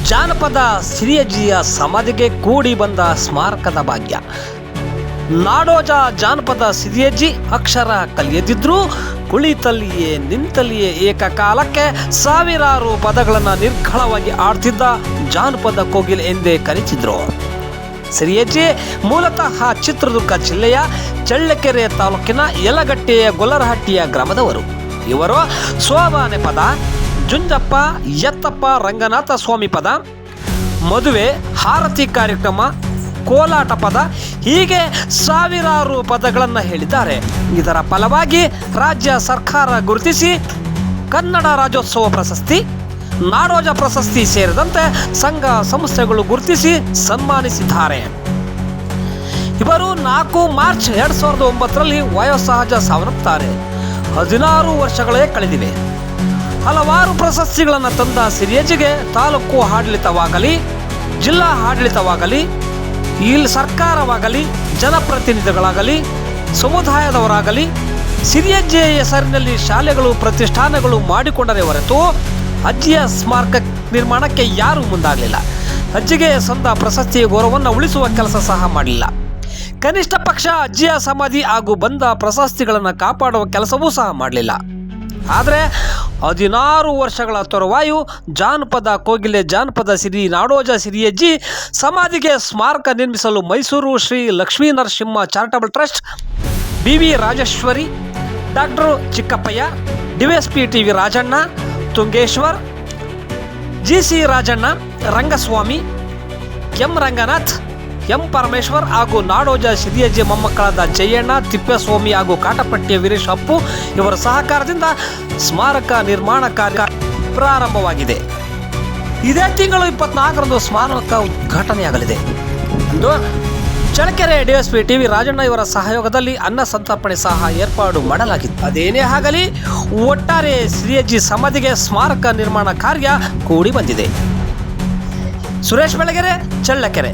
ಜಾನಪದ ಸಿರಿಯಜ್ಜಿಯ ಸಮಾಧಿಗೆ ಕೂಡಿ ಬಂದ ಸ್ಮಾರಕದ ಭಾಗ್ಯ. ನಾಡೋಜ ಜಾನಪದ ಸಿರಿಯಜ್ಜಿ ಅಕ್ಷರ ಕಲಿಯದಿದ್ರೂ ಕುಳಿತಲ್ಲಿಯೇ ನಿಂತಲ್ಲಿಯೇ ಏಕಕಾಲಕ್ಕೆ ಸಾವಿರಾರು ಪದಗಳನ್ನು ನಿರ್ಘಳವಾಗಿ ಆಡ್ತಿದ್ದ ಜಾನಪದ ಕೋಗಿಲೆ ಎಂದೇ ಕರೆತಿದ್ರು. ಸಿರಿಯಜ್ಜಿ ಮೂಲತಃ ಚಿತ್ರದುರ್ಗ ಜಿಲ್ಲೆಯ ಚಳ್ಳಕೆರೆ ತಾಲೂಕಿನ ಯಲಗಟ್ಟೆಯ ಗೊಲ್ಲರಹಟ್ಟಿಯ ಗ್ರಾಮದವರು. ಇವರು ಸೋಬಾನೆ ಪದ, ಜುಂಜಪ್ಪ, ಎತ್ತಪ್ಪ, ರಂಗನಾಥ ಸ್ವಾಮಿ ಪದ, ಮದುವೆ, ಹಾರತಿ ಕಾರ್ಯಕ್ರಮ, ಕೋಲಾಟ ಪದ ಹೀಗೆ ಸಾವಿರಾರು ಪದಗಳನ್ನು ಹೇಳಿದ್ದಾರೆ. ಇದರ ಫಲವಾಗಿ ರಾಜ್ಯ ಸರ್ಕಾರ ಗುರುತಿಸಿ ಕನ್ನಡ ರಾಜ್ಯೋತ್ಸವ ಪ್ರಶಸ್ತಿ, ನಾಡೋಜ ಪ್ರಶಸ್ತಿ ಸೇರಿದಂತೆ ಸಂಘ ಸಂಸ್ಥೆಗಳು ಗುರುತಿಸಿ ಸನ್ಮಾನಿಸಿದ್ದಾರೆ. ಇವರು 4 ಮಾರ್ಚ್ 2009ರಲ್ಲಿ ವಯೋಸಹಜ ಸಾವನ್ನಪ್ಪುತ್ತಾರೆ. 16 ವರ್ಷಗಳೇ ಕಳೆದಿವೆ. ಹಲವಾರು ಪ್ರಶಸ್ತಿಗಳನ್ನು ತಂದ ಸಿರಿಯಜ್ಜಿಗೆ ತಾಲೂಕು ಆಡಳಿತವಾಗಲಿ, ಜಿಲ್ಲಾ ಆಡಳಿತವಾಗಲಿ, ಇಲ್ಲಿ ಸರ್ಕಾರವಾಗಲಿ, ಜನಪ್ರತಿನಿಧಿಗಳಾಗಲಿ, ಸಮುದಾಯದವರಾಗಲಿ ಸಿರಿಯಜ್ಜಿಯ ಹೆಸರಿನಲ್ಲಿ ಶಾಲೆಗಳು, ಪ್ರತಿಷ್ಠಾನಗಳು ಮಾಡಿಕೊಂಡರೆ ಹೊರತು ಅಜ್ಜಿಯ ಸ್ಮಾರಕ ನಿರ್ಮಾಣಕ್ಕೆ ಯಾರೂ ಮುಂದಾಗಲಿಲ್ಲ. ಅಜ್ಜಿಗೆ ಸಂದ ಪ್ರಶಸ್ತಿ ಗೌರವವನ್ನು ಉಳಿಸುವ ಕೆಲಸ ಸಹ ಮಾಡಲಿಲ್ಲ. ಕನಿಷ್ಠ ಪಕ್ಷ ಅಜ್ಜಿಯ ಸಮಾಧಿ ಹಾಗೂ ಬಂದ ಪ್ರಶಸ್ತಿಗಳನ್ನು ಕಾಪಾಡುವ ಕೆಲಸವೂ ಸಹ ಮಾಡಲಿಲ್ಲ. ಆದರೆ 16 ವರ್ಷಗಳ ತರುವಾಯ ಜಾನಪದ ಕೋಗಿಲೆ, ಜಾನಪದ ಸಿರಿ ನಾಡೋಜ ಸಿರಿಯಜ್ಜಿ ಸಮಾಧಿಗೆ ಸ್ಮಾರಕ ನಿರ್ಮಿಸಲು Mysuru Shri Lakshmi Narasimha charitable trust, BV Rajeshwari, doctor Chikkappaiah, DSP TV Rajanna, Tungeshwar, GC Rajanna, Rangaswamy, M Ranganath, M Parameshwar ಹಾಗೂ ನಾಡೋಜ ಸಿರಿಯಜ್ಜಿ ಮೊಮ್ಮಕ್ಕಳಾದ ಜಯಣ್ಣ, ತಿಪ್ಪೇಸ್ವಾಮಿ ಹಾಗೂ ಕಾಟಪಟ್ಟಿಯ ವೀರೇಶ್ ಅಪ್ಪು ಇವರ ಸಹಕಾರದಿಂದ ಸ್ಮಾರಕ ನಿರ್ಮಾಣ ಕಾರ್ಯ ಪ್ರಾರಂಭವಾಗಿದೆ. ಇದೇ ತಿಂಗಳು 24ರಂದು ಸ್ಮಾರಕ ಉದ್ಘಾಟನೆಯಾಗಲಿದೆ ಎಂದು ಚಳ್ಳಕೆರೆ DSP TV ರಾಜಣ್ಣ ಇವರ ಸಹಯೋಗದಲ್ಲಿ ಅನ್ನ ಸಂತರ್ಪಣೆ ಸಹ ಏರ್ಪಾಡು ಮಾಡಲಾಗಿತ್ತು. ಅದೇನೇ ಆಗಲಿ, ಒಟ್ಟಾರೆ ಸಿರಿಯಜ್ಜಿ ಸಮಾಧಿಗೆ ಸ್ಮಾರಕ ನಿರ್ಮಾಣ ಕಾರ್ಯ ಕೂಡಿ ಬಂದಿದೆ. ಸುರೇಶ್ ಬೆಳಗೆರೆ, ಚಳ್ಳಕೆರೆ.